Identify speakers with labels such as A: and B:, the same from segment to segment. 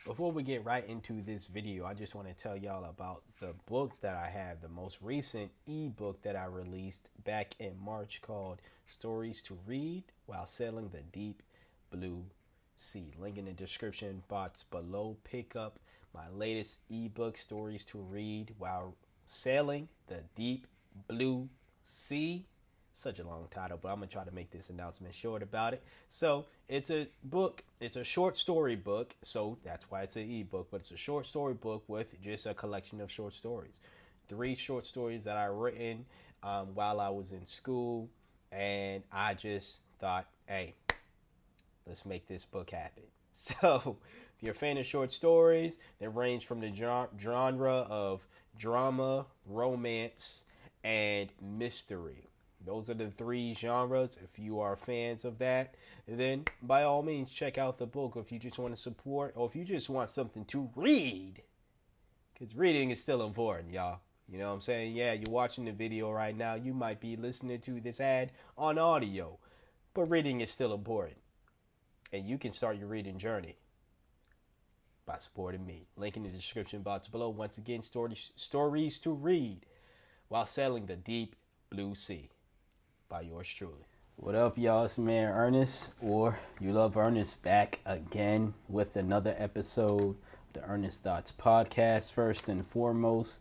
A: Before we get right into this video, I just want to tell y'all about the book that I have, the most recent ebook that I released back in March called Stories to Read While Sailing the Deep Blue Sea. Link in the description box below. Pick up my latest ebook, Stories to Read While Sailing the Deep Blue Sea. Such a long title, but I'm gonna try to make this announcement short about it. So it's a book, it's a short story book, so that's why it's an ebook, but it's a short story book with just a collection of short stories. 3 short stories that I written while I was in school, and I just thought, hey, let's make this book happen. So if you're a fan of short stories, they range from the genre of drama, romance, and mystery. Those are the 3 genres. If you are fans of that, then by all means check out the book. Or if you just want to support, or if you just want something to read, because reading is still important, y'all. You know what I'm saying? Yeah, you're watching the video right now. You might be listening to this ad on audio, but reading is still important. And you can start your reading journey by supporting me. Link in the description box below. Once again, stories to read while sailing the deep blue sea. By yours truly. What up, y'all? It's man Ernest, or You Love Ernest, back again with another episode of the Ernest Thoughts podcast. First and foremost,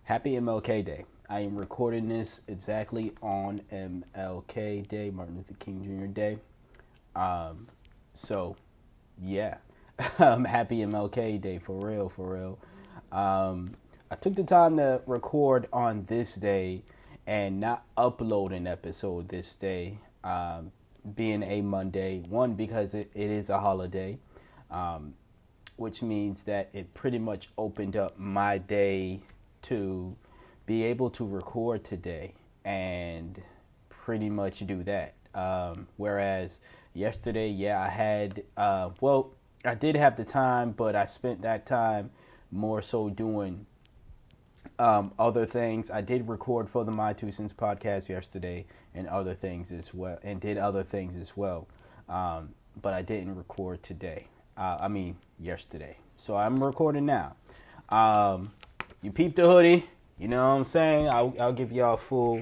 A: happy MLK Day. I am recording this exactly on MLK Day, Martin Luther King Jr. Day. So, yeah, happy MLK Day, for real. I took the time to record on this day and not upload an episode this day, being a Monday. One, because it is a holiday, which means that it pretty much opened up my day to be able to record today and pretty much do that. Whereas yesterday, yeah, I had, I did have the time, but I spent that time more so doing other things. I did record for the My Two Cents podcast yesterday and other things as well, and did other things as well. But I didn't record today. Yesterday. So I'm recording now. You peep the hoodie. You know what I'm saying? I'll give y'all a full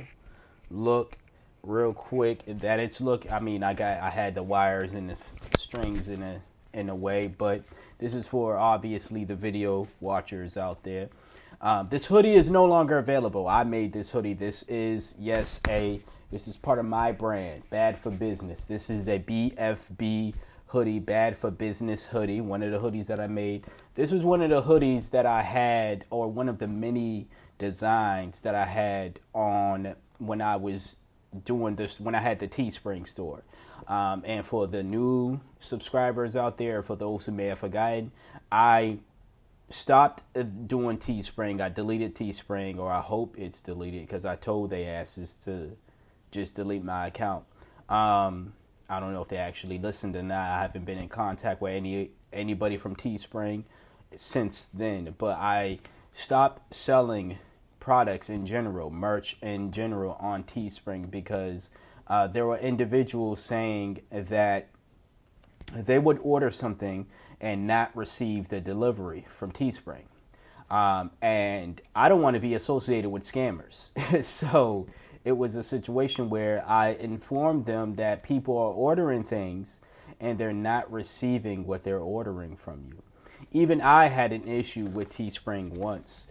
A: look real quick. That it's look. I had the wires and the strings in a way, but this is for obviously the video watchers out there. This hoodie is no longer available. I made this hoodie. This is part of my brand, Bad for Business. This is a BFB hoodie, Bad for Business hoodie, one of the hoodies that I made. This was one of the hoodies that I had, or one of the many designs that I had on when I was doing this, when I had the Teespring store. And for the new subscribers out there, for those who may have forgotten, I stopped doing Teespring. I deleted Teespring, or I hope it's deleted, because I told they asses to just delete my account. I don't know if they actually listened or not. I haven't been in contact with anybody from Teespring since then, but I stopped selling products in general, merch in general, on Teespring, because there were individuals saying that they would order something and not receive the delivery from Teespring. And I don't want to be associated with scammers. So it was a situation where I informed them that people are ordering things and they're not receiving what they're ordering from you. Even I had an issue with Teespring once,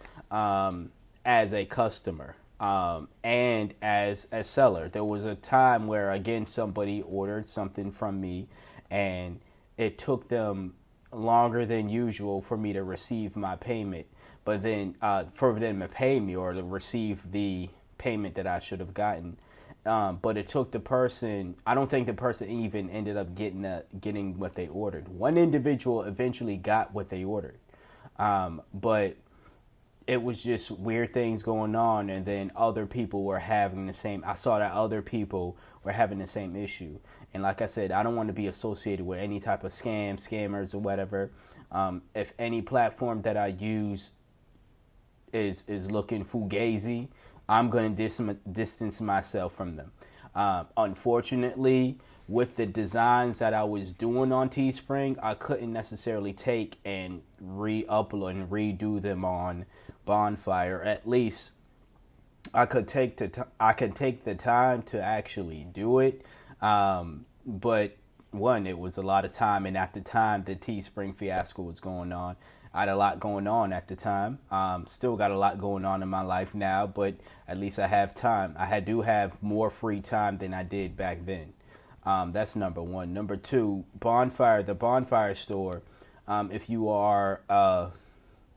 A: as a customer, and as a seller. There was a time where, again, somebody ordered something from me and it took them longer than usual for me to receive my payment, but then for them to pay me or to receive the payment that I should have gotten. But it took the person, I don't think the person even ended up getting what they ordered. One individual eventually got what they ordered, but it was just weird things going on, and then other people were having the same. I saw that other people were having the same issue, and like I said, I don't want to be associated with any type of scammers or whatever. If any platform that I use is looking fugazi, I'm going to distance myself from them. Unfortunately, with the designs that I was doing on Teespring, I couldn't necessarily take and re-upload and redo them on Bonfire. At least I could take the time to actually do it. But one, it was a lot of time, and at the time the Teespring fiasco was going on, I had a lot going on at the time. Still got a lot going on in my life now, but at least I have time. I do have more free time than I did back then. That's number one. Number two, the Bonfire store. If you are, a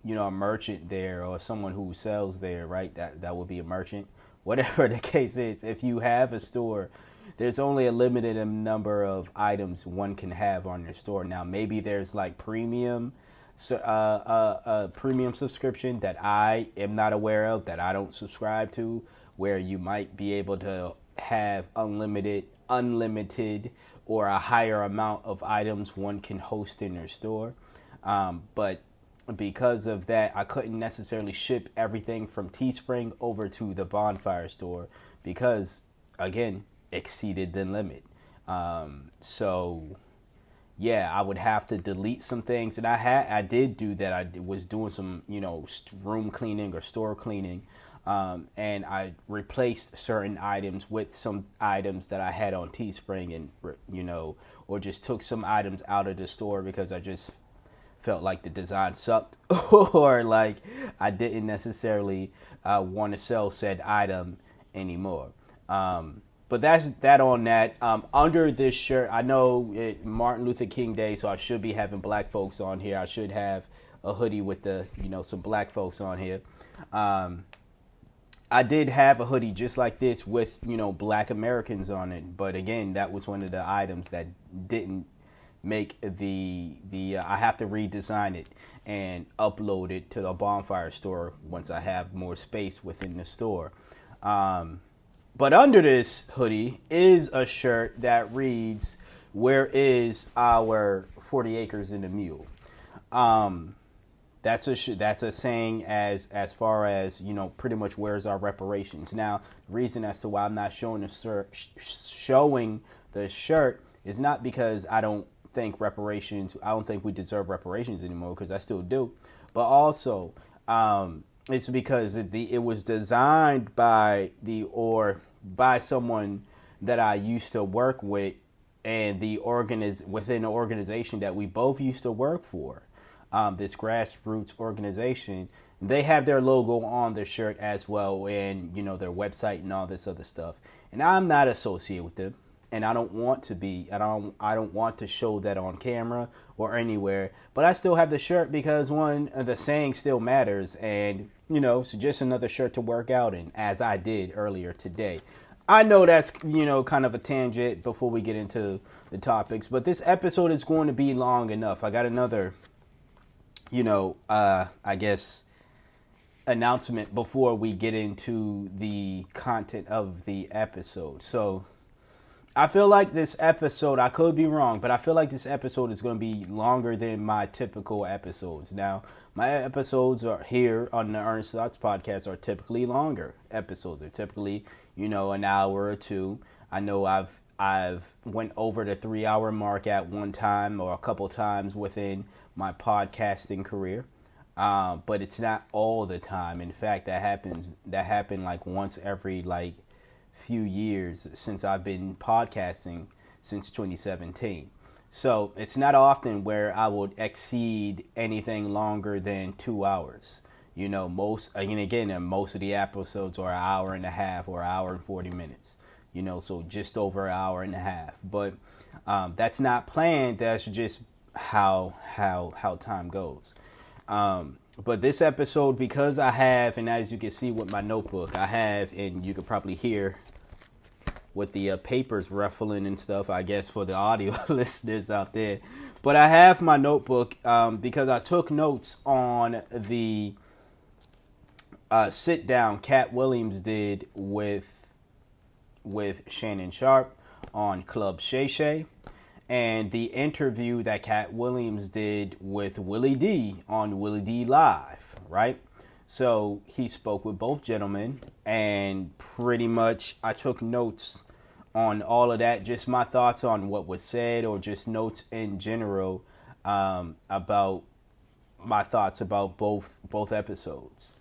A: merchant there or someone who sells there, right? That would be a merchant. Whatever the case is, if you have a store, there's only a limited number of items one can have on your store. Now, maybe there's like premium subscription that I am not aware of, that I don't subscribe to, where you might be able to have unlimited, or a higher amount of items one can host in their store. But because of that, I couldn't necessarily ship everything from Teespring over to the Bonfire store because, again, exceeded the limit. So yeah, I would have to delete some things, and I did do that. I was doing some, room cleaning or store cleaning, and I replaced certain items with some items that I had on Teespring, and or just took some items out of the store because I just felt like the design sucked, or like I didn't necessarily want to sell said item anymore. But that's that on that. Under this shirt, I know it's Martin Luther King Day, so I should be having black folks on here. I should have a hoodie with some black folks on here. I did have a hoodie just like this with, black Americans on it. But again, that was one of the items that didn't make I have to redesign it and upload it to the Bonfire store once I have more space within the store. But under this hoodie is a shirt that reads, "Where is our 40 acres and a mule?" That's a saying as far as, pretty much where's our reparations. Now, the reason as to why I'm not showing the shirt is not because I don't think we deserve reparations anymore, because I still do, but also it's because it was designed by someone that I used to work with, and within the organization that we both used to work for, this grassroots organization. They have their logo on their shirt as well, and their website and all this other stuff. And I'm not associated with them, and I don't want to be. I don't want to show that on camera or anywhere. But I still have the shirt because the saying still matters, and it's just another shirt to work out in, as I did earlier today. I know that's kind of a tangent before we get into the topics, but this episode is going to be long enough. I got another, I guess, announcement before we get into the content of the episode. So I feel like this episode, I could be wrong, but I feel like this episode is going to be longer than my typical episodes. Now, my episodes are here on the Earnest Thoughts podcast are typically longer episodes. They're typically, an hour or two. I know I've went over the 3-hour mark at one time or a couple times within my podcasting career. But it's not all the time. In fact, that happened like once every few years since I've been podcasting since 2017. So it's not often where I would exceed anything longer than 2 hours. Most of the episodes are an hour and a half or an hour and 40 minutes. So just over an hour and a half. But that's not planned. That's just how time goes. But this episode, because I have, and as you can see with my notebook, I have, and you could probably hear with the papers ruffling and stuff, I guess, for the audio listeners out there. But I have my notebook because I took notes on the sit down Katt Williams did with Shannon Sharpe on Club Shay Shay, and the interview that Katt Williams did with Willie D on Willie D Live, right? So he spoke with both gentlemen, and pretty much I took notes on all of that, just my thoughts on what was said or just notes in general about my thoughts about both episodes,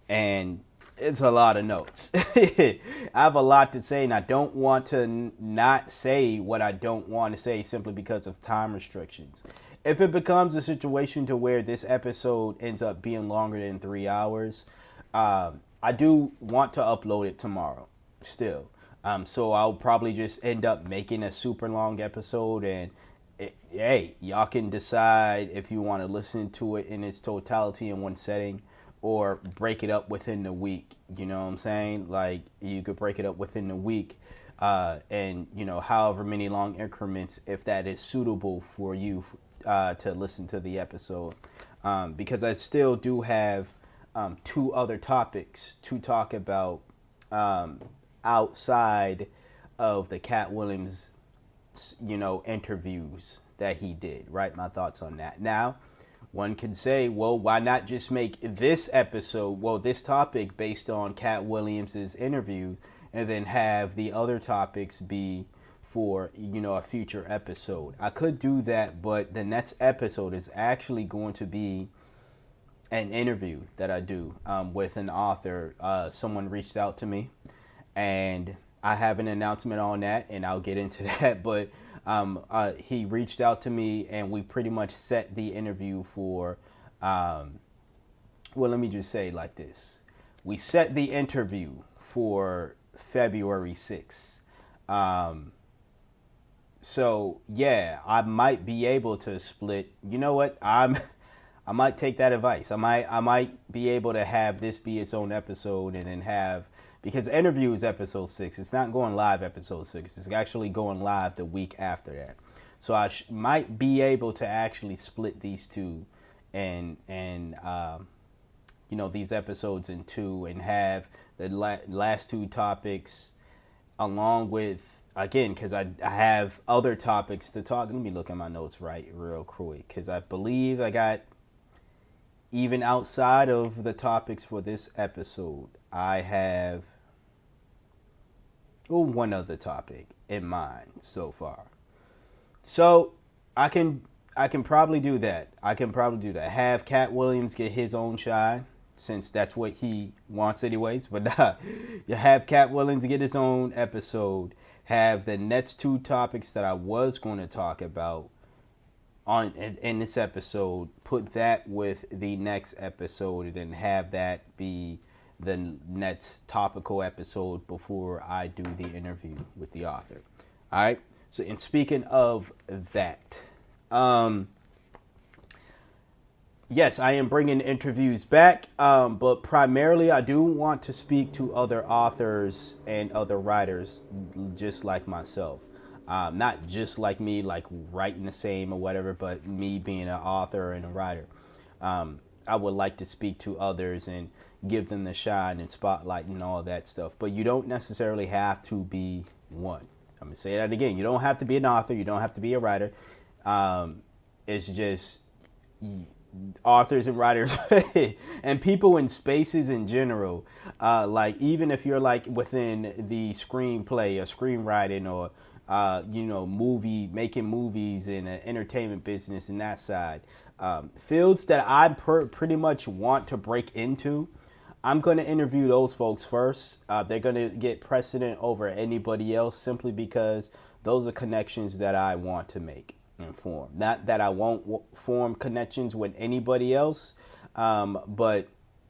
A: and it's a lot of notes. I have a lot to say, and I don't want to not say what I don't want to say simply because of time restrictions. If it becomes a situation to where this episode ends up being longer than 3 hours, I do want to upload it tomorrow still. So I'll probably just end up making a super long episode, and hey, y'all can decide if you want to listen to it in its totality in one setting or break it up within the week. You know what I'm saying? Like, you could break it up within the week, and however many long increments, if that is suitable for you to listen to the episode, because I still do have 2 other topics to talk about outside of the Katt Williams interviews that he did, right? My thoughts on that. Now, one can say, well, why not just make this topic based on Katt Williams's interviews, and then have the other topics be for, a future episode. I could do that, but the next episode is actually going to be an interview that I do with an author. Someone reached out to me, and I have an announcement on that, and I'll get into that. But he reached out to me, and we pretty much set the interview for, let me just say it like this. We set the interview for February 6th. So, yeah, I might be able to split. You know what? I might take that advice. I might be able to have this be its own episode, and then have, because interview is episode 6. It's not going live episode 6. It's actually going live the week after that. So I might be able to actually split these two and these episodes in 2, and have the last 2 topics along with, again, because I have other topics to talk. Let me look at my notes real quick, because I believe I got, even outside of the topics for this episode, I have one other topic in mind so far. So I can probably do that. Have Katt Williams get his own shine, since that's what he wants anyways. But you have Katt Williams get his own episode. Have the next 2 topics that I was going to talk about in this episode, put that with the next episode, and then have that be the next topical episode before I do the interview with the author. All right. So, in speaking of that, yes, I am bringing interviews back, but primarily I do want to speak to other authors and other writers just like myself. Not just like me, like writing the same or whatever, but me being an author and a writer. I would like to speak to others and give them the shine and spotlight and all that stuff. But you don't necessarily have to be one. I'm going to say that again. You don't have to be an author. You don't have to be a writer. It's just authors and writers and people in spaces in general. Like, even if you're like within the screenplay or screenwriting or making movies in an entertainment business and that side, fields that I pretty much want to break into, I'm going to interview those folks first. They're going to get precedent over anybody else, simply because those are connections that I want to make and form. Not that I won't form connections with anybody else, but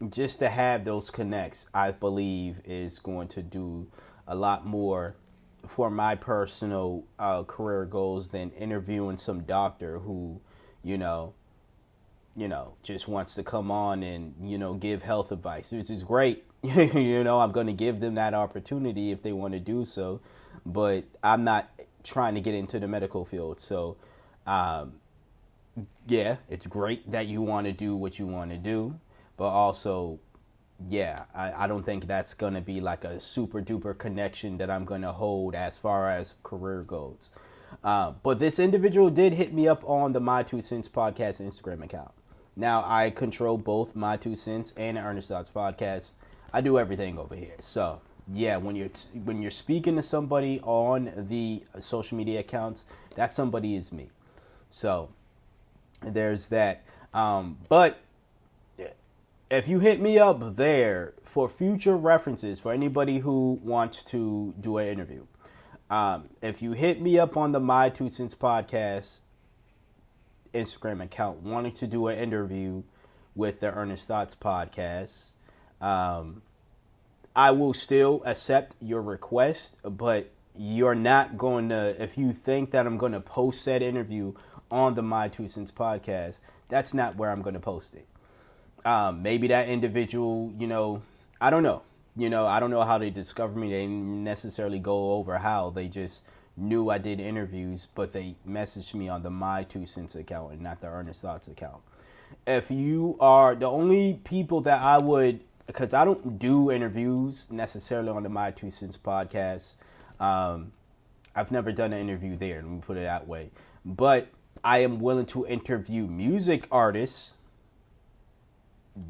A: just to have those connects, I believe, is going to do a lot more for my personal career goals than interviewing some doctor who, just wants to come on and, give health advice, which is great. I'm going to give them that opportunity if they want to do so, but I'm not trying to get into the medical field. So, yeah, it's great that you want to do what you want to do, but also, yeah, I don't think that's going to be like a super duper connection that I'm going to hold as far as career goes. But this individual did hit me up on the My Two Cents podcast Instagram account. Now, I control both My Two Cents and Ernest Thoughts podcast. I do everything over here. So, yeah, when you're speaking to somebody on the social media accounts, that somebody is me. So there's that. But if you hit me up there for future references for anybody who wants to do an interview, if you hit me up on the My Two Cents podcast Instagram account wanting to do an interview with the Earnest Thoughts podcast, I will still accept your request, but you're not going to, if you think that I'm going to post that interview on the My Two Cents podcast, that's not where I'm going to post it. Maybe that individual, I don't know. I don't know how they discovered me. They didn't necessarily go over how. They just knew I did interviews, but they messaged me on the My Two Cents account and not the Earnest Thoughts account. If you are the only people that I would, because I don't do interviews necessarily on the My Two Cents podcast. I've never done an interview there, let me put it that way. But I am willing to interview music artists.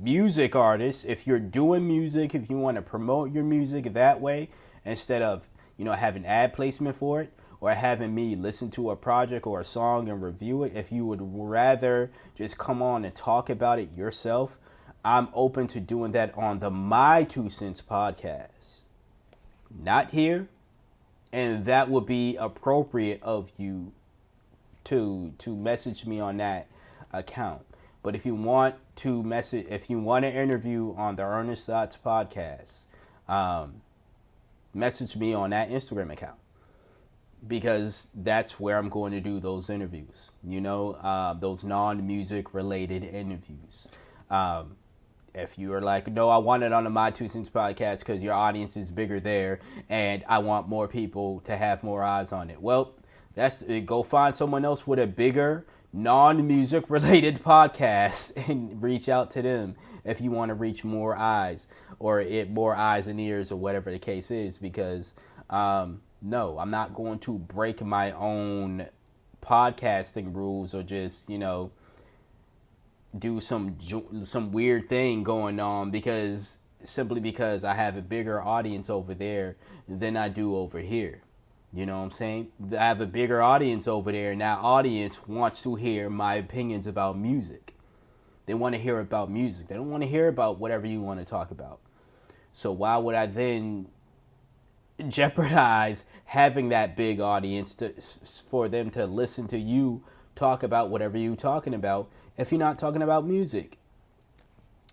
A: If you're doing music, if you want to promote your music that way, instead of, having ad placement for it, or having me listen to a project or a song and review it, if you would rather just come on and talk about it yourself, I'm open to doing that on the My Two Cents podcast. Not here. And that would be appropriate of you to message me on that account. But if you want to interview on the Earnest Thoughts podcast, message me on that Instagram account, because that's where I'm going to do those interviews. Those non-music related interviews. If you are like, no, I want it on the My Two Cents podcast because your audience is bigger there, and I want more people to have more eyes on it. Well, go find someone else with a bigger non-music related podcast and reach out to them if you want to reach more eyes, or more eyes and ears, or whatever the case is. Because no, I'm not going to break my own podcasting rules, or just do some weird thing going on simply because I have a bigger audience over there than I do over here. You know what I'm saying? I have a bigger audience over there, and that audience wants to hear my opinions about music. They want to hear about music. They don't want to hear about whatever you want to talk about. So why would I then jeopardize having that big audience for them to listen to you talk about whatever you're talking about if you're not talking about music?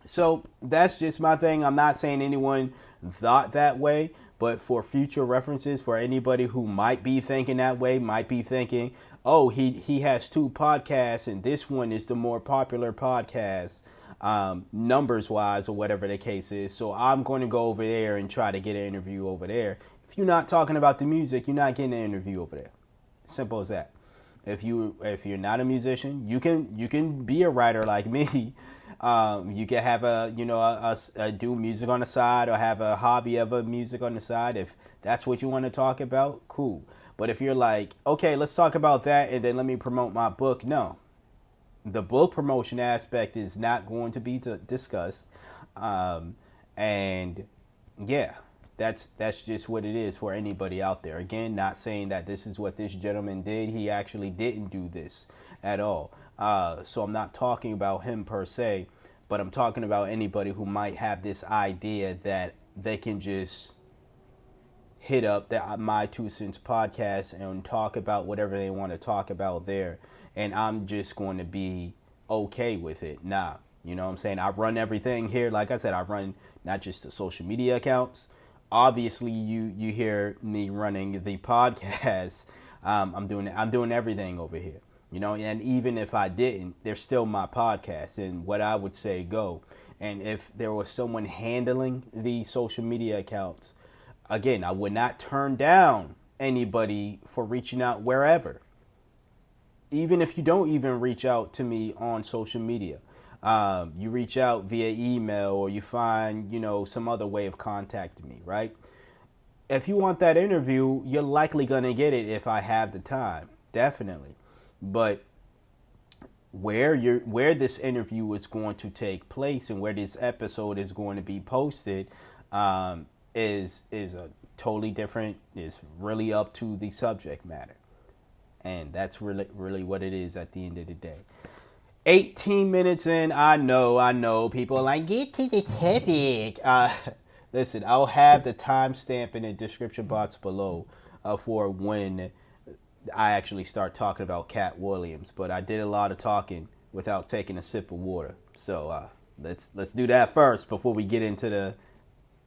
A: So that's just my thing. I'm not saying anyone thought that way, but for future references, for anybody who might be thinking that way, might be thinking, oh, he has two podcasts and this one is the more popular podcast, numbers wise, or whatever the case is. So I'm going to go over there and try to get an interview over there. If you're not talking about the music, you're not getting an interview over there. Simple as that. If you're not a musician, you can be a writer like me. You can have do music on the side, or have a hobby of a music on the side. If that's what you want to talk about, cool. But if you're like, okay, let's talk about that, and then let me promote my book. No, the book promotion aspect is not going to be discussed. And yeah, that's just what it is for anybody out there. Again, not saying that this is what this gentleman did. He actually didn't do this at all. So I'm not talking about him per se, but I'm talking about anybody who might have this idea that they can just hit up the My Two Cents podcast and talk about whatever they want to talk about there, and I'm just going to be okay with it. Nah, you know what I'm saying? I run everything here. Like I said, I run not just the social media accounts. Obviously, you hear me running the podcast. I'm doing everything over here. And even if I didn't, they're still my podcast, and what I would say go. And if there was someone handling the social media accounts, again, I would not turn down anybody for reaching out wherever. Even if you don't even reach out to me on social media, you reach out via email, or you find, some other way of contacting me, right? If you want that interview, you're likely going to get it if I have the time, definitely. But where this interview is going to take place and where this episode is going to be posted, is a totally different. Is really up to the subject matter, and that's really what it is at the end of the day. 18 minutes in, I know. People are like, get to the topic. Listen, I'll have the timestamp in the description box below for when I actually start talking about Katt Williams. But I did a lot of talking without taking a sip of water. So let's do that first before we get into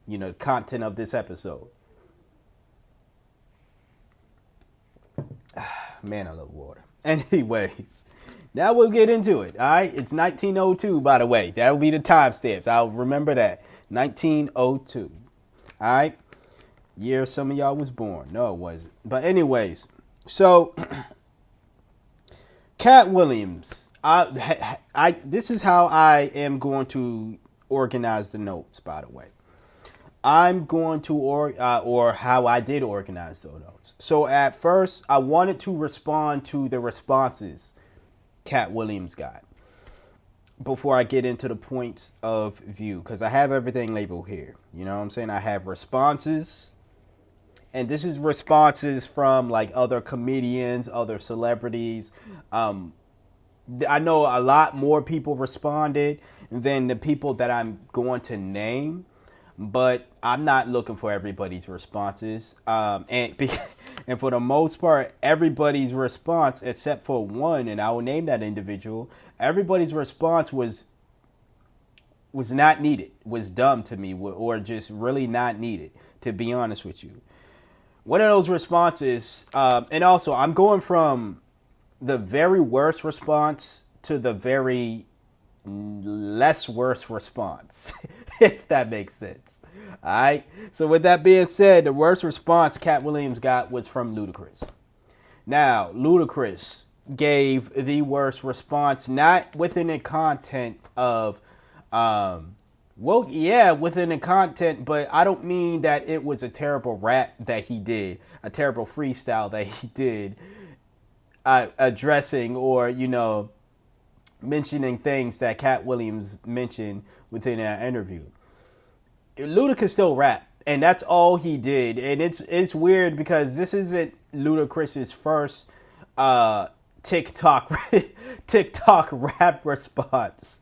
A: the content of this episode. Man, I love water. Anyways, now we'll get into it. All right, it's 1902, by the way. That will be the timestamps. I'll remember that. 1902. All right, year some of y'all was born. No, it wasn't. But anyways, so Katt Williams. This is how I am going to organize the notes. By the way, I'm going to or how I did organize those notes. So at first, I wanted to respond to the responses Katt Williams got before I get into the points of view, because I have everything labeled here. You know what I'm saying? I have responses, and this is responses from like other comedians, other celebrities. I know a lot more people responded than the people that I'm going to name, but I'm not looking for everybody's responses. And for the most part, everybody's response, except for one, and I will name that individual, everybody's response was not needed, was dumb to me, or just really not needed, to be honest with you. One of those responses, and also I'm going from the very worst response to the very less worse response, if that makes sense. All right. So with that being said, the worst response Katt Williams got was from Ludacris. Now, Ludacris gave the worst response, not within the content of, within the content, but I don't mean that it was a terrible rap that he did, a terrible freestyle that he did, addressing or, mentioning things that Katt Williams mentioned within that interview. Ludacris still rap, and that's all he did. And it's weird because this isn't Ludacris's first TikTok rap response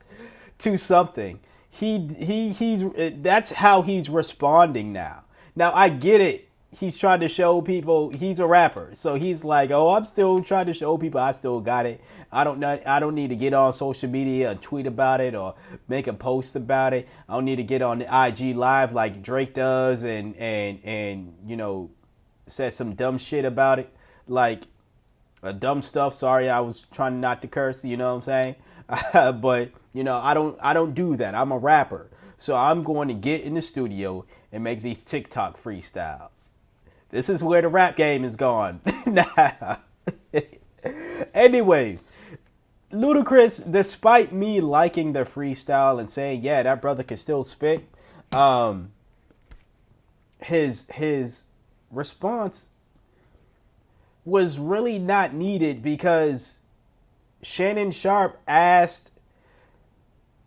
A: to something. He's that's how he's responding now. Now I get it. He's trying to show people he's a rapper. So he's like, oh, I'm still trying to show people I still got it. I don't need to get on social media and tweet about it or make a post about it. I don't need to get on the IG live like Drake does and said some dumb shit about it. Like dumb stuff. Sorry, I was trying not to curse, you know what I'm saying? But, I don't do that. I'm a rapper. So I'm going to get in the studio and make these TikTok freestyles. This is where the rap game is gone. Anyways, Ludacris, despite me liking the freestyle and saying, yeah, that brother can still spit, his response was really not needed because Shannon Sharpe asked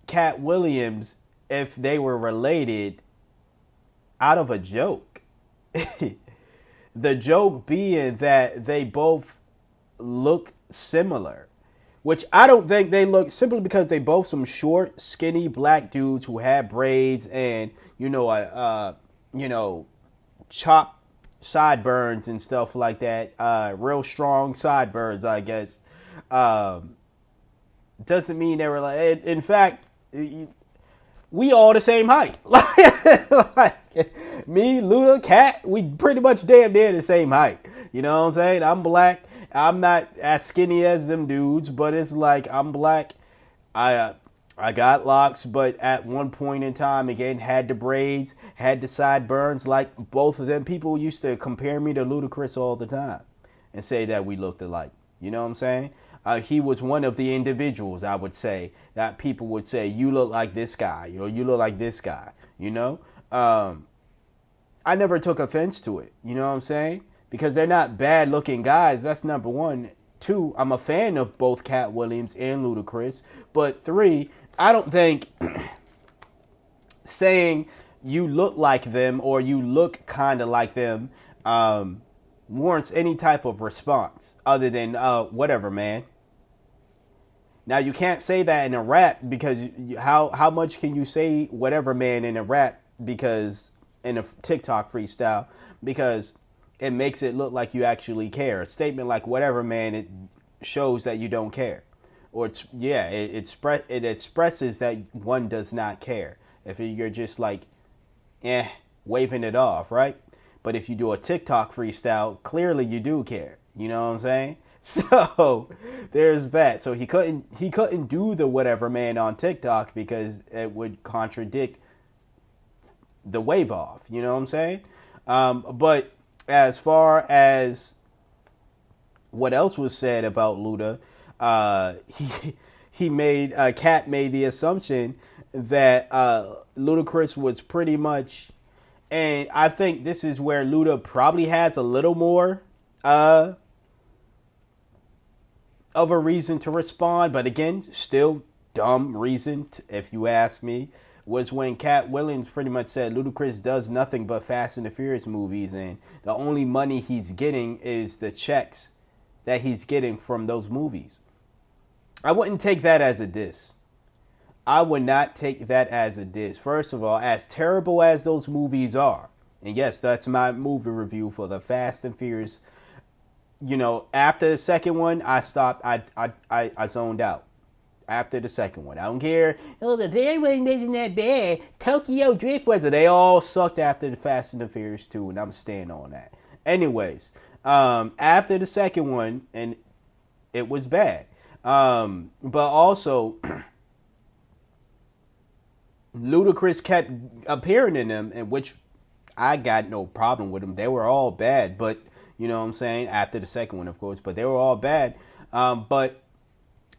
A: Katt Williams if they were related out of a joke. The joke being that they both look similar, which I don't think they look, simply because they both some short, skinny black dudes who had braids and, chopped sideburns and stuff like that. Real strong sideburns, I guess. Doesn't mean they were like, in fact, we all the same height. Like me, Luda, Katt, we pretty much damn near the same height. You know what I'm saying? I'm black. I'm not as skinny as them dudes, but it's like I'm black. I got locks, but at one point in time, again, had the braids, had the sideburns. Like both of them, people used to compare me to Ludacris all the time and say that we looked alike. You know what I'm saying? He was one of the individuals, I would say, that people would say, you look like this guy, or you look like this guy, I never took offense to it, you know what I'm saying? Because they're not bad looking guys, that's number one. Two, I'm a fan of both Katt Williams and Ludacris. But three, I don't think saying you look like them or you look kind of like them warrants any type of response other than whatever, man. Now you can't say that in a rap because how much can you say whatever, man, in a rap because in a TikTok freestyle because it makes it look like you actually care. A statement like whatever, man, it shows that you don't care. Or it expresses that one does not care. If you're just like waving it off, right? But if you do a TikTok freestyle, clearly you do care. You know what I'm saying? So there's that. So he couldn't do the whatever, man, on TikTok because it would contradict the wave off. You know what I'm saying? But as far as what else was said about Luda, Katt made the assumption that Ludacris was pretty much, and I think this is where Luda probably has a little more of a reason to respond, but again, still dumb reason, if you ask me, was when Katt Williams pretty much said Ludacris does nothing but Fast and the Furious movies, and the only money he's getting is the checks that he's getting from those movies. I wouldn't take that as a diss. I would not take that as a diss. First of all, as terrible as those movies are, and yes, that's my movie review for the Fast and Furious. You know, after the second one, I stopped. I zoned out. After the second one, I don't care. Oh, the third one wasn't that bad. Tokyo Drift was it? They all sucked after the Fast and the Furious 2, and I'm staying on that. Anyways, after the second one, and it was bad. But also, Ludacris kept appearing in them, and which I got no problem with them. They were all bad, but you know what I'm saying? After the second one, of course, but they were all bad. But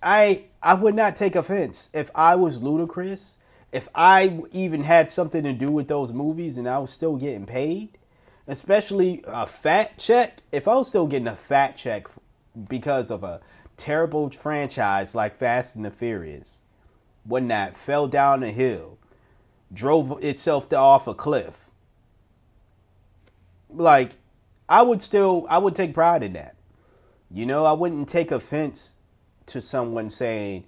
A: I would not take offense if I was Ludacris, if I even had something to do with those movies and I was still getting paid, especially a fat check. If I was still getting a fat check because of a terrible franchise like Fast and the Furious, one that fell down a hill, drove itself off a cliff, like, I would take pride in that. You know, I wouldn't take offense to someone saying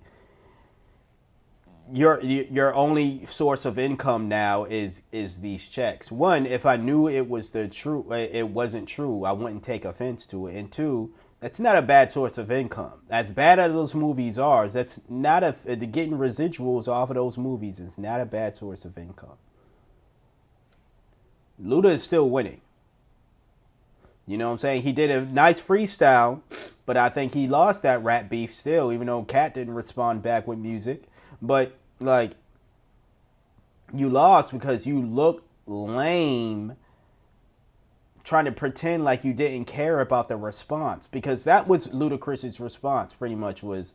A: your only source of income now is these checks. One, if I knew it wasn't true, I wouldn't take offense to it. And two, that's not a bad source of income. As bad as those movies are, that's not getting residuals off of those movies is not a bad source of income. Luda is still winning. You know what I'm saying? He did a nice freestyle, but I think he lost that rap beef still, even though Katt didn't respond back with music. But, like, you lost because you look lame trying to pretend like you didn't care about the response. Because that was Ludacris's response, pretty much, was,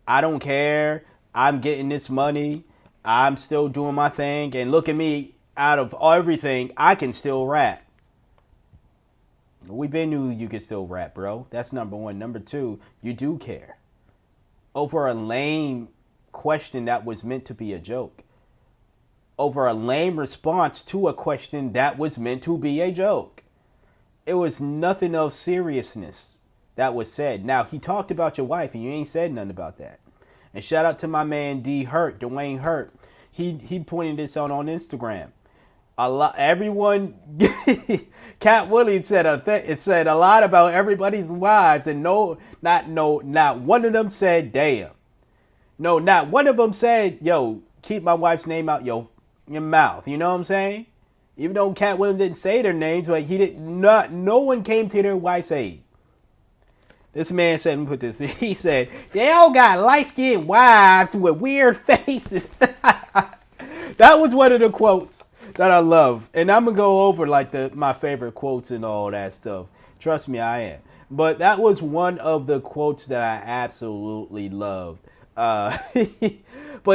A: I don't care, I'm getting this money, I'm still doing my thing, and look at me, out of everything, I can still rap. We been knew you could still rap, bro. That's number one. Number two, you do care. Over a lame question that was meant to be a joke. Over a lame response to a question that was meant to be a joke. It was nothing of seriousness that was said. Now, he talked about your wife and you ain't said nothing about that. And shout out to my man Dwayne Hurt. He pointed this out on Instagram. Everyone, Katt Williams said it said a lot about everybody's wives, and not one of them said damn. No, not one of them said, yo, keep my wife's name out your mouth. You know what I'm saying? Even though Katt Williams didn't say their names, but no one came to their wife's aid. This man said, let me put this. He said, they all got light-skinned wives with weird faces. That was one of the quotes that I love. And I'm going to go over like my favorite quotes and all that stuff. Trust me, I am. But that was one of the quotes that I absolutely loved. But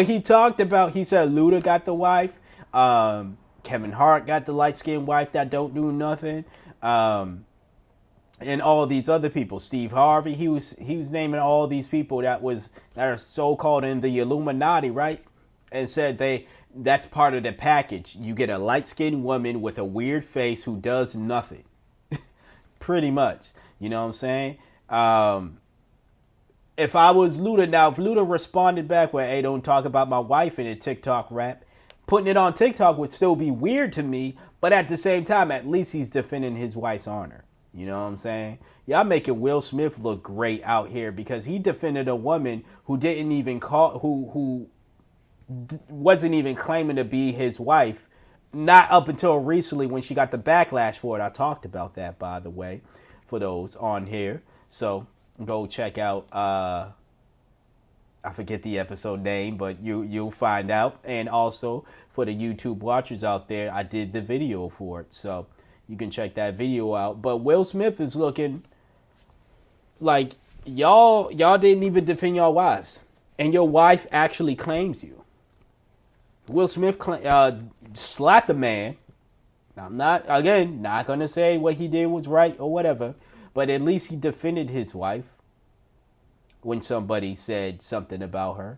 A: he talked about, he said Luda got the wife. Kevin Hart got the light-skinned wife that don't do nothing. And all these other people. Steve Harvey, he was naming all these people that are so-called in the Illuminati, right? and said that's part of the package. You get a light-skinned woman with a weird face who does nothing. Pretty much. You know what I'm saying? If I was Luda now, if Luda responded back with, hey, don't talk about my wife in a TikTok rap, putting it on TikTok would still be weird to me, but at the same time, at least he's defending his wife's honor. You know what I'm saying? Y'all making Will Smith look great out here because he defended a woman who didn't even who wasn't even claiming to be his wife. Not up until recently when she got the backlash for it. I talked about that, by the way, for those on here. So go check out, I forget the episode name, but you'll find out. And also for the YouTube watchers out there, I did the video for it. So you can check that video out. But Will Smith is looking like y'all didn't even defend your wives. And your wife actually claims you. Will Smith slapped the man. I'm not going to say what he did was right or whatever, but at least he defended his wife when somebody said something about her.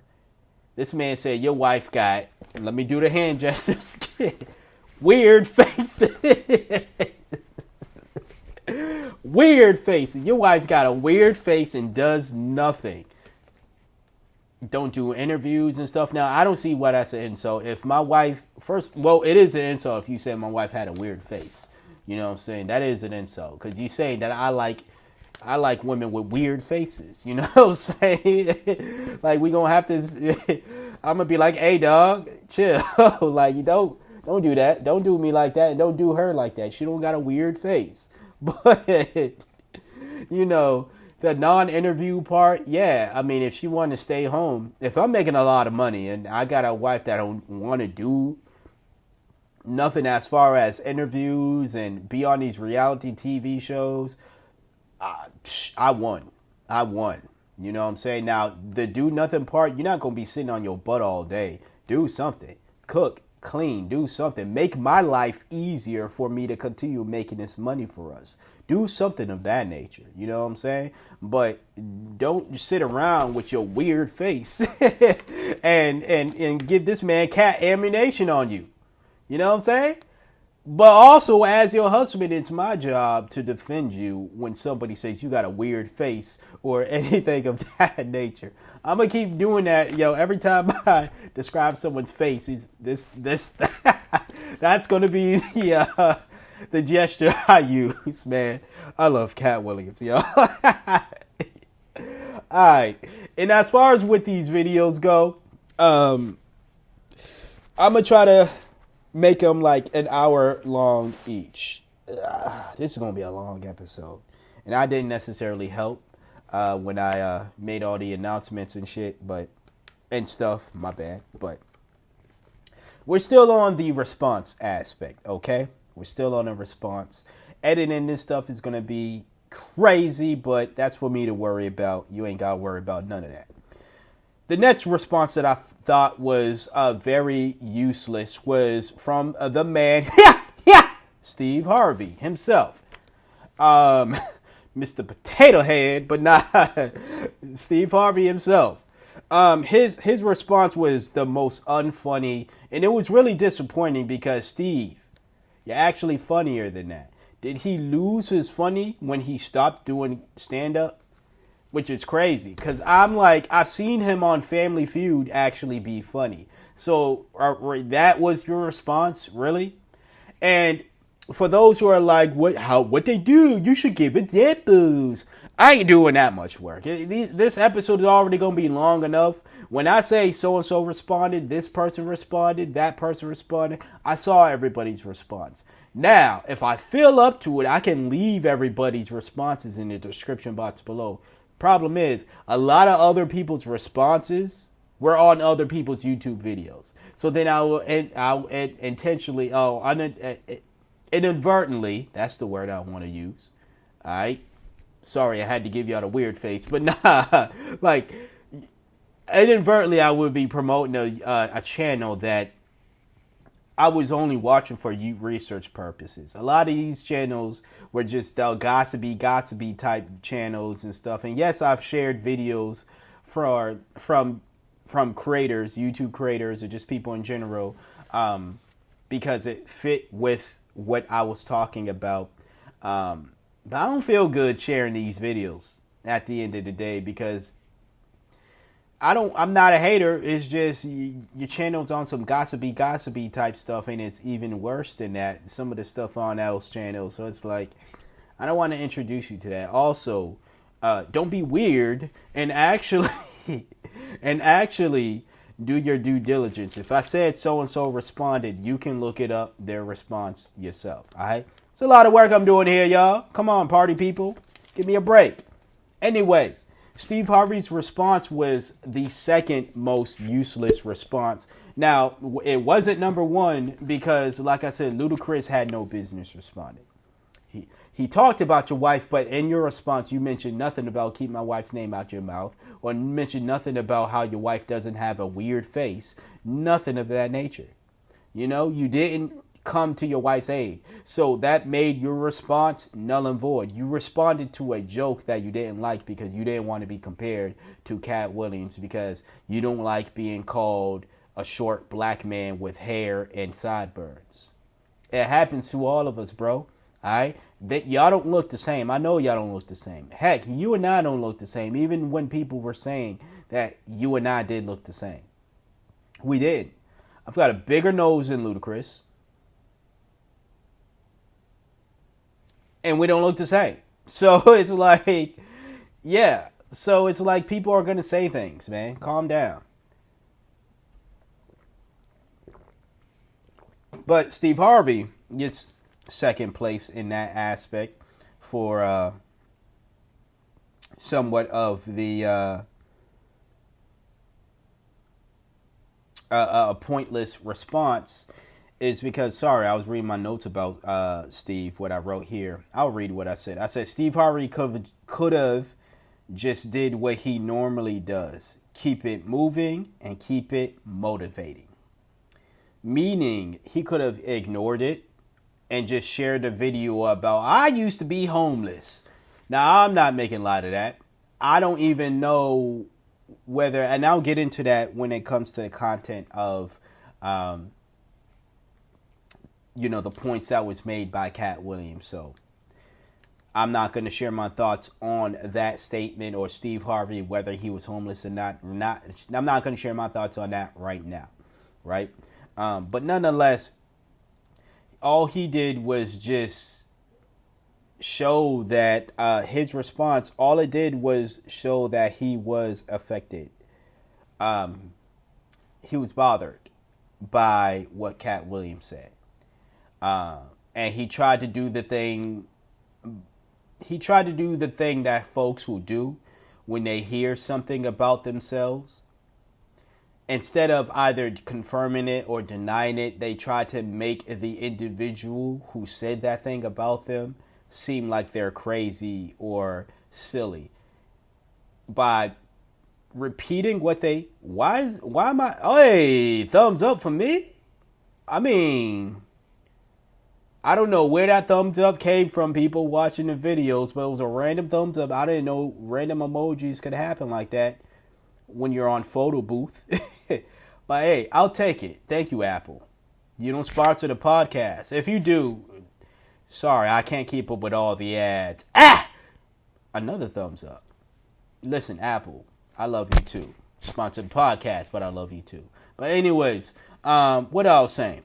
A: This man said, your wife got, let me do the hand gestures, weird face. Weird face. Your wife got a weird face and does nothing. Don't do interviews and stuff. Now, I don't see why that's an insult. If my wife, it is an insult if you said my wife had a weird face. You know what I'm saying? That is an insult. Because you say that I like women with weird faces. You know what I'm saying? Like, we going to have to, I'm going to be like, hey, dog, chill. Like, you don't do that. Don't do me like that. And don't do her like that. She don't got a weird face. But, you know, the non-interview part, yeah. I mean, if she wanted to stay home, if I'm making a lot of money and I got a wife that don't want to do nothing as far as interviews and be on these reality TV shows, I won. You know what I'm saying? Now, the do nothing part, you're not going to be sitting on your butt all day. Do something. Cook, clean, do something. Make my life easier for me to continue making this money for us. Do something of that nature. You know what I'm saying? But don't sit around with your weird face and give this man Katt ammunition on you. You know what I'm saying? But also, as your husband, it's my job to defend you when somebody says you got a weird face or anything of that nature. I'm going to keep doing that, every time I describe someone's face. This that's going to be the gesture I use, man. I love Katt Williams, yo. All right. And as far as with these videos go, I'm going to try to make them like an hour long each. This is going to be a long episode. And I didn't necessarily help when I made all the announcements and shit, and stuff. My bad. But we're still on the response aspect, okay? We're still on a response. Editing this stuff is going to be crazy, but that's for me to worry about. You ain't got to worry about none of that. The next response that I thought was very useless was from the man, Steve Harvey himself. Mr. Potato Head, but not Steve Harvey himself. His response was the most unfunny, and it was really disappointing because Steve, you're actually funnier than that. Did he lose his funny when he stopped doing stand-up? Which is crazy, because I'm like, I've seen him on Family Feud actually be funny. So that was your response, really? And for those who are like, what they do, you should give it examples. I ain't doing that much work. This episode is already going to be long enough. When I say so-and-so responded, this person responded, that person responded, I saw everybody's response. Now, if I feel up to it, I can leave everybody's responses in the description box below. Problem is, a lot of other people's responses were on other people's YouTube videos. So then I'll intentionally, inadvertently, that's the word I want to use. All right. Sorry, I had to give y'all a weird face, but nah, like inadvertently, I would be promoting a channel that I was only watching for research purposes. A lot of these channels were just gossipy type channels and stuff. And yes, I've shared videos from from creators, YouTube creators, or just people in general, because it fit with what I was talking about. But I don't feel good sharing these videos at the end of the day because I'm not a hater. It's just your channel's on some gossipy type stuff, and it's even worse than that. Some of the stuff on L's channel, so it's like I don't want to introduce you to that. Also, don't be weird and actually do your due diligence. If I said so and so responded, you can look it up, their response yourself. All right, it's a lot of work I'm doing here, y'all. Come on, party people, give me a break. Anyways. Steve Harvey's response was the second most useless response. Now, it wasn't number one because, like I said, Ludacris had no business responding. He talked about your wife, but in your response, you mentioned nothing about keep my wife's name out your mouth, or mentioned nothing about how your wife doesn't have a weird face. Nothing of that nature. You know, you didn't come to your wife's aid. So that made your response null and void. You responded to a joke that you didn't like because you didn't want to be compared to Katt Williams because you don't like being called a short black man with hair and sideburns. It happens to all of us, bro. Alright? That y'all don't look the same. I know y'all don't look the same. Heck, you and I don't look the same. Even when people were saying that you and I did look the same. We did. I've got a bigger nose than Ludacris. And we don't look the same. So it's like, yeah. So it's like people are going to say things, man. Calm down. But Steve Harvey gets second place in that aspect for somewhat of the a pointless response. Is because, sorry, I was reading my notes about Steve, what I wrote here. I'll read what I said. I said, Steve Harvey could have just did what he normally does. Keep it moving and keep it motivating. Meaning, he could have ignored it and just shared a video about, I used to be homeless. Now, I'm not making light of that. I don't even know whether, and I'll get into that when it comes to the content of, the points that was made by Katt Williams. So I'm not going to share my thoughts on that statement or Steve Harvey, whether he was homeless or not. I'm not going to share my thoughts on that right now. Right. But nonetheless, all he did was just show that his response, all it did was show that he was affected. He was bothered by what Katt Williams said. And he tried to do the thing. He tried to do the thing that folks will do when they hear something about themselves. Instead of either confirming it or denying it, they try to make the individual who said that thing about them seem like they're crazy or silly by repeating what they. Why am I? Hey, thumbs up for me. I mean, I don't know where that thumbs up came from, people watching the videos, but it was a random thumbs up. I didn't know random emojis could happen like that when you're on photo booth. But hey, I'll take it. Thank you, Apple. You don't sponsor the podcast. If you do, sorry, I can't keep up with all the ads. Another thumbs up. Listen, Apple, I love you too. Sponsor the podcast, but I love you too. But anyways, what I was saying.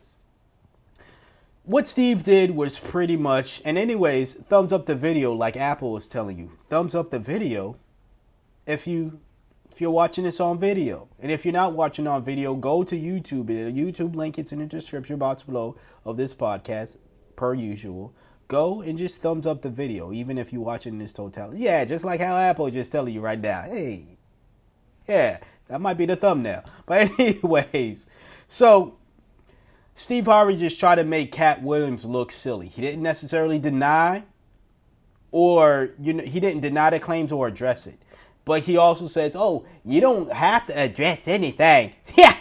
A: What Steve did was pretty much, and anyways, thumbs up the video like Apple is telling you. Thumbs up the video if you're watching this on video. And if you're not watching on video, go to YouTube. The YouTube link is in the description box below of this podcast, per usual. Go and just thumbs up the video, even if you're watching this totality. Yeah, just like how Apple just telling you right now. Hey, yeah, that might be the thumbnail. But anyways, so Steve Harvey just tried to make Katt Williams look silly. He didn't necessarily deny, or he didn't deny the claims or address it. But he also says, "Oh, you don't have to address anything." Yeah.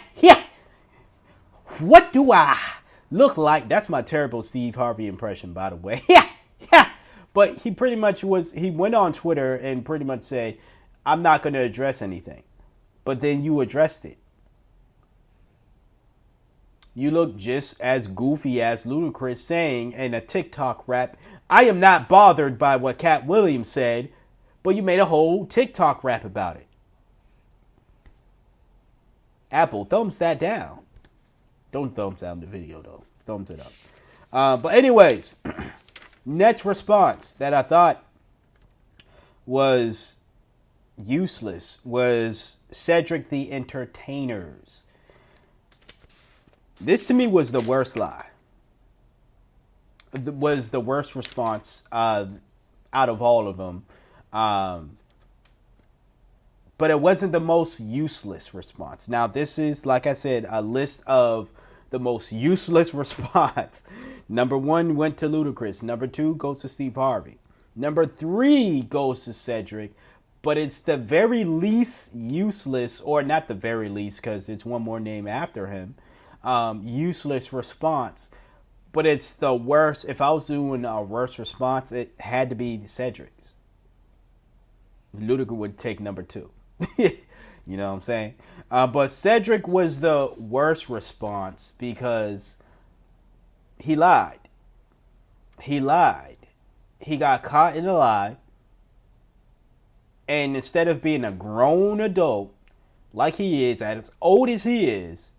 A: What do I look like? That's my terrible Steve Harvey impression, by the way. Yeah. But he pretty much he went on Twitter and pretty much said, "I'm not going to address anything." but then you addressed it. You look just as goofy as Ludacris saying in a TikTok rap, I am not bothered by what Katt Williams said, but you made a whole TikTok rap about it. Apple, thumbs that down. Don't thumbs down the video, though. Thumbs it up. But anyways, next response that I thought was useless was Cedric the Entertainer's. This to me was the worst lie. Was the worst response out of all of them. But it wasn't the most useless response. Now, this is, like I said, a list of the most useless response. Number 1 went to Ludacris. Number 2 goes to Steve Harvey. Number 3 goes to Cedric. But it's the very least useless, or not the very least, because it's one more name after him. Useless response, but it's the worst. If I was doing a worst response, it had to be Cedric's. Ludacris would take number 2. You know what I'm saying? But Cedric was the worst response because he lied. He got caught in a lie, and instead of being a grown adult like he is, as old as he is,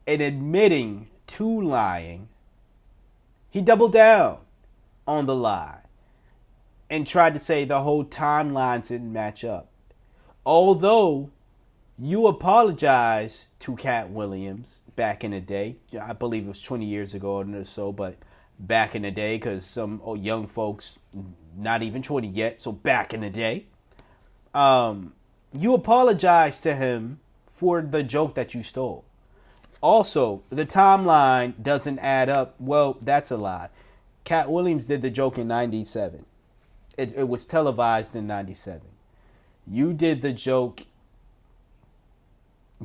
A: and admitting to lying, he doubled down on the lie and tried to say the whole timelines didn't match up. Although you apologized to Katt Williams back in the day, I believe it was 20 years ago or so, but back in the day, because some young folks, not even 20 yet, so back in the day, you apologized to him for the joke that you stole. Also, the timeline doesn't add up. Well, that's a lie. Katt Williams did the joke in 97. It was televised in 97. You did the joke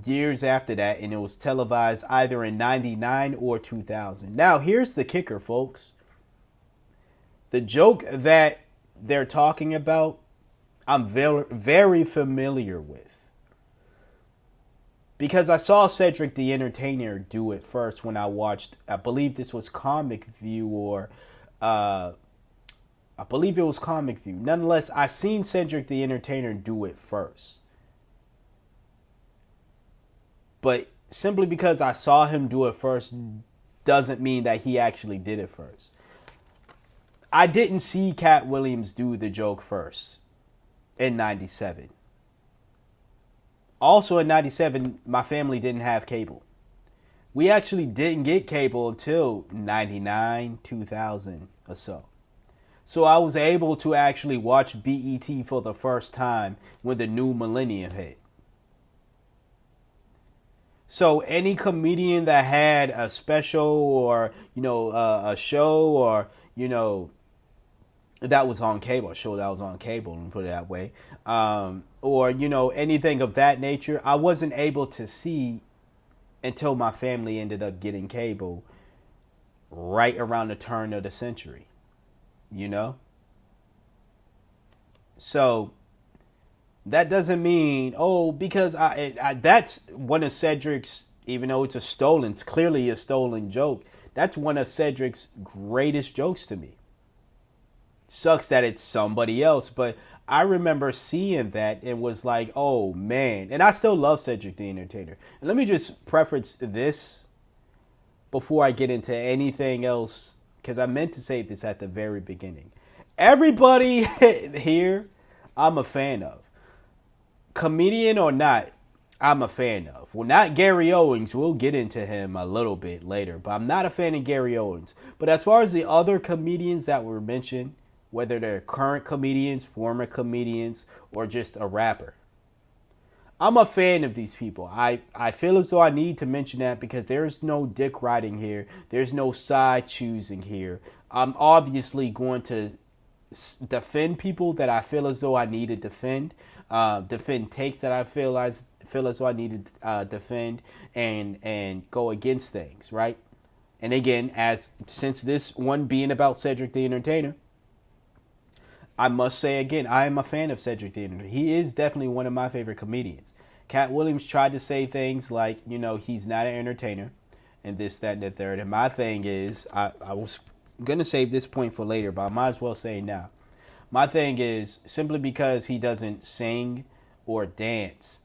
A: years after that, and it was televised either in 99 or 2000. Now, here's the kicker, folks. The joke that they're talking about, I'm very, very familiar with. Because I saw Cedric the Entertainer do it first when I watched, I believe this was Comic View, or I believe it was Comic View. Nonetheless, I seen Cedric the Entertainer do it first. But simply because I saw him do it first doesn't mean that he actually did it first. I didn't see Katt Williams do the joke first in 97. Also in 97, my family didn't have cable. We actually didn't get cable until 99, 2000 or so. So I was able to actually watch BET for the first time when the new millennium hit. So any comedian that had a special or, a show or, that was on cable, a show that was on cable, and put it that way, or, anything of that nature, I wasn't able to see until my family ended up getting cable right around the turn of the century, So that doesn't mean, because that's one of Cedric's, even though it's clearly a stolen joke, that's one of Cedric's greatest jokes to me. Sucks that it's somebody else, but I remember seeing that and was like, oh man. And I still love Cedric the Entertainer. And let me just preface this before I get into anything else, because I meant to say this at the very beginning. Everybody here, I'm a fan of. Comedian or not, I'm a fan of. Well, not Gary Owens. We'll get into him a little bit later, but I'm not a fan of Gary Owens. But as far as the other comedians that were mentioned, whether they're current comedians, former comedians, or just a rapper, I'm a fan of these people. I feel as though I need to mention that because there's no dick riding here. There's no side choosing here. I'm obviously going to defend people that I feel as though I need to defend. Defend takes that I feel as though I need to defend, and go against things, right? And again, since this one being about Cedric the Entertainer, I must say again, I am a fan of Cedric the Entertainer. He is definitely one of my favorite comedians. Katt Williams tried to say things like, he's not an entertainer and this, that, and the third. And my thing is, I was going to save this point for later, but I might as well say it now. My thing is, simply because he doesn't sing or dance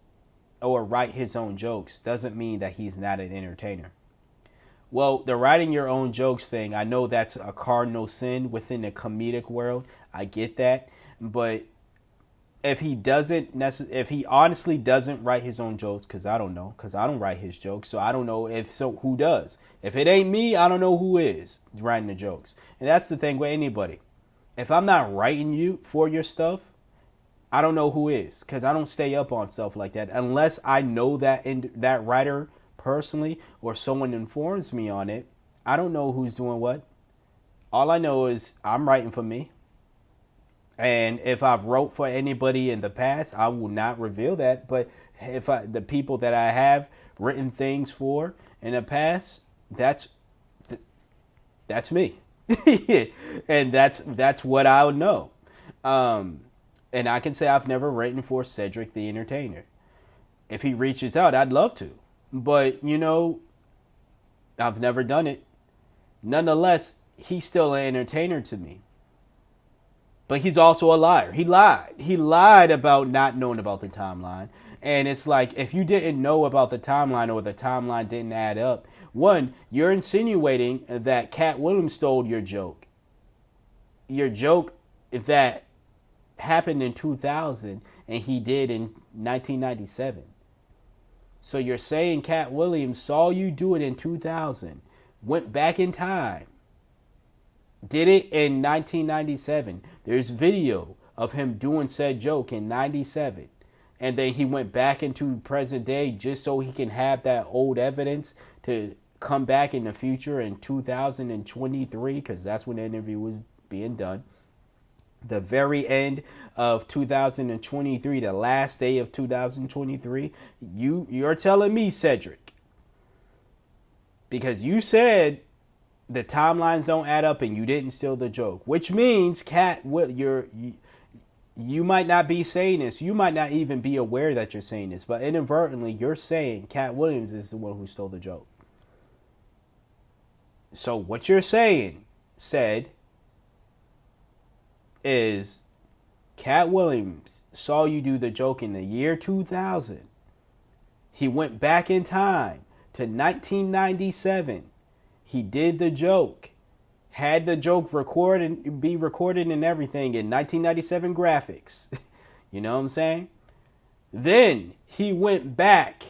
A: or write his own jokes doesn't mean that he's not an entertainer. Well, the writing your own jokes thing, I know that's a cardinal sin within the comedic world. I get that. But if he honestly doesn't write his own jokes, because I don't know, because I don't write his jokes, so I don't know who does. If it ain't me, I don't know who is writing the jokes. And that's the thing with anybody. If I'm not writing you for your stuff, I don't know who is, because I don't stay up on stuff like that unless I know that writer personally or someone informs me on it. I don't know who's doing what. All I know is I'm writing for me. And if I've wrote for anybody in the past, I will not reveal that. But the people that I have written things for in the past, that's me. And that's what I would know. And I can say I've never written for Cedric the Entertainer. If he reaches out, I'd love to. But, I've never done it. Nonetheless, he's still an entertainer to me. But he's also a liar. He lied. He lied about not knowing about the timeline. And it's like, if you didn't know about the timeline or the timeline didn't add up, one, you're insinuating that Katt Williams stole your joke. Your joke that happened in 2000 and he did in 1997. So you're saying Katt Williams saw you do it in 2000, went back in time, did it in 1997. There's video of him doing said joke in 97. And then he went back into present day just so he can have that old evidence to come back in the future in 2023, because that's when the interview was being done. The very end of 2023, the last day of 2023, you're telling me, Cedric, because you said the timelines don't add up and you didn't steal the joke, which means Katt, you might not be saying this. You might not even be aware that you're saying this, but inadvertently you're saying Katt Williams is the one who stole the joke. So what you're saying, is Katt Williams saw you do the joke in the year 2000. He went back in time to 1997. He did the joke, had the joke be recorded and everything in 1997 graphics. You know what I'm saying? Then he went back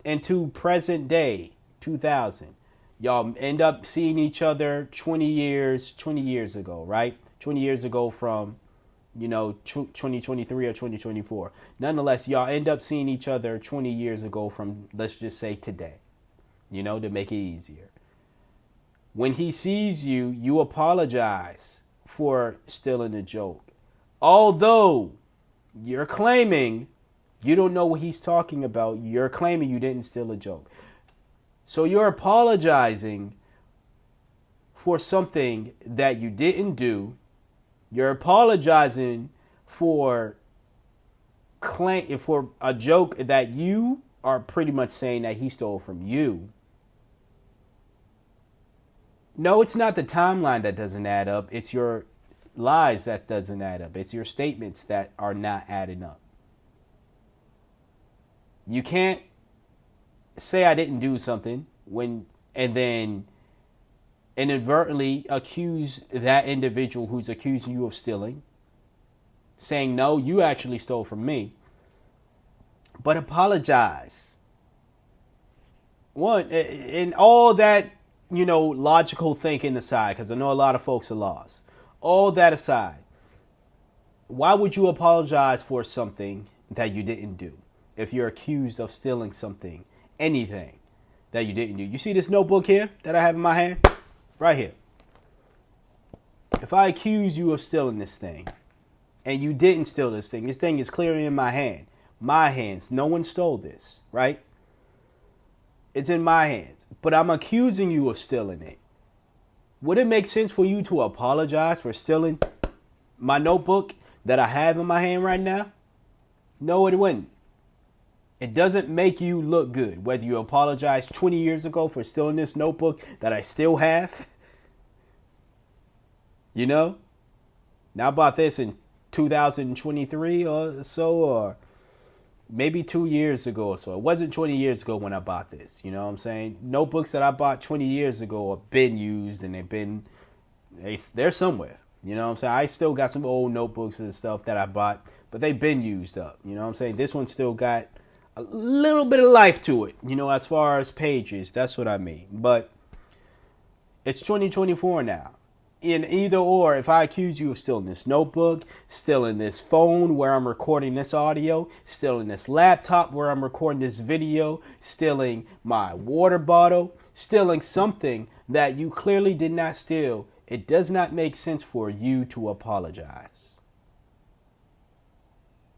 A: into present day 2000. Y'all end up seeing each other 20 years ago, right? 20 years ago from, 2023 or 2024. Nonetheless, y'all end up seeing each other 20 years ago from, let's just say, today, to make it easier. When he sees you, you apologize for stealing a joke. Although you're claiming you don't know what he's talking about, you're claiming you didn't steal a joke. So you're apologizing for something that you didn't do. You're apologizing for a joke that you are pretty much saying that he stole from you. No, it's not the timeline that doesn't add up. It's your lies that doesn't add up. It's your statements that are not adding up. You can't say I didn't do something and then inadvertently accuse that individual who's accusing you of stealing, saying, no, you actually stole from me, but apologize. One, and all that, logical thinking aside, because I know a lot of folks are lost. All that aside, why would you apologize for something that you didn't do if you're accused of stealing something, anything that you didn't do? You see this notebook here that I have in my hand? Right here. If I accuse you of stealing this thing and you didn't steal this thing is clearly in my hand. My hands. No one stole this, right? It's in my hands. But I'm accusing you of stealing it. Would it make sense for you to apologize for stealing my notebook that I have in my hand right now? No, it wouldn't. It doesn't make you look good. Whether you apologize 20 years ago for stealing this notebook that I still have, you know? Now I bought this in 2023 or so, or maybe 2 years ago or so. It wasn't 20 years ago when I bought this. You know what I'm saying? Notebooks that I bought 20 years ago have been used and they're somewhere. You know what I'm saying? I still got some old notebooks and stuff that I bought, but they've been used up. You know what I'm saying? This one still got a little bit of life to it, you know, as far as pages. That's what I mean. But it's 2024 now. In either or, if I accuse you of stealing this notebook, stealing this phone where I'm recording this audio, stealing this laptop where I'm recording this video, stealing my water bottle, stealing something that you clearly did not steal, it does not make sense for you to apologize.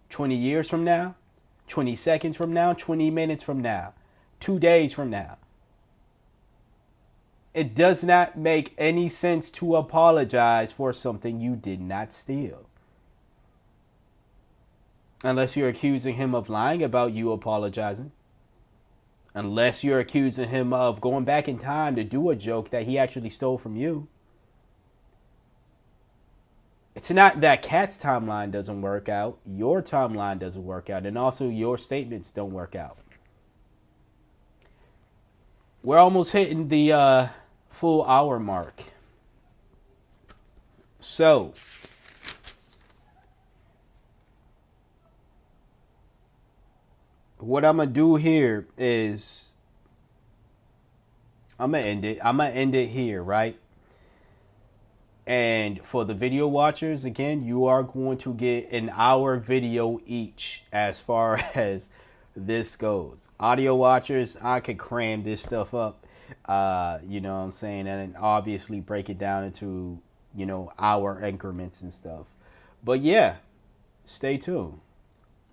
A: 20 years from now, 20 seconds from now, 20 minutes from now, 2 days from now. It does not make any sense to apologize for something you did not steal. Unless you're accusing him of lying about you apologizing. Unless you're accusing him of going back in time to do a joke that he actually stole from you. It's not that Katt's timeline doesn't work out. Your timeline doesn't work out. And also your statements don't work out. We're almost hitting the full hour mark. So, what I'm going to do here is I'm going to end it. I'm going to end it here, right? And for the video watchers, again, you are going to get an hour video each as far as this goes. Audio watchers, I could cram this stuff up, you know what I'm saying? And obviously break it down into, you know, hour increments and stuff. But yeah, stay tuned.